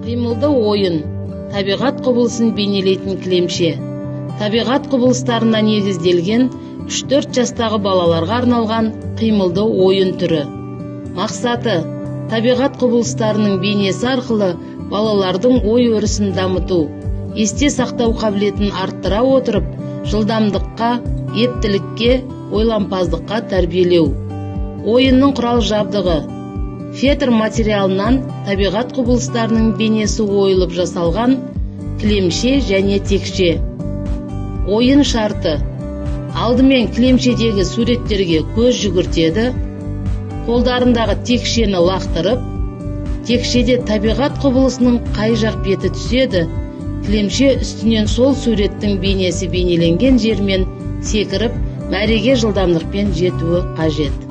Қимылды ойын, табиғат құбылысын бейнелейтін кілемше. Табиғат құбылыстарына негізделген 3-4 жастағы балаларға арналған қимылды ойын түрі. Мақсаты: табиғат құбылыстарының бейнесі арқылы балалардың ой өрісін дамыту, есте сақтау қабілетін арттыра отырып, жылдамдыққа, ептілікке, ойлампаздыққа тәрбиелеу. Ойынның құрал жабдығы: фетр материалынан табиғат құбылыстарының бейнесі ойылып жасалған кілемше және текше. Ойын шарты: алдымен кілемшедегі суреттерге көз жүгіртеді, қолдарындағы текшені лақтырып, текшеде табиғат құбылысының қай жақ беті түседі, кілемше үстінен сол суреттің бейнесі бейнеленген жермен секіріп, мәреге жылдамдықпен жетуі қажет.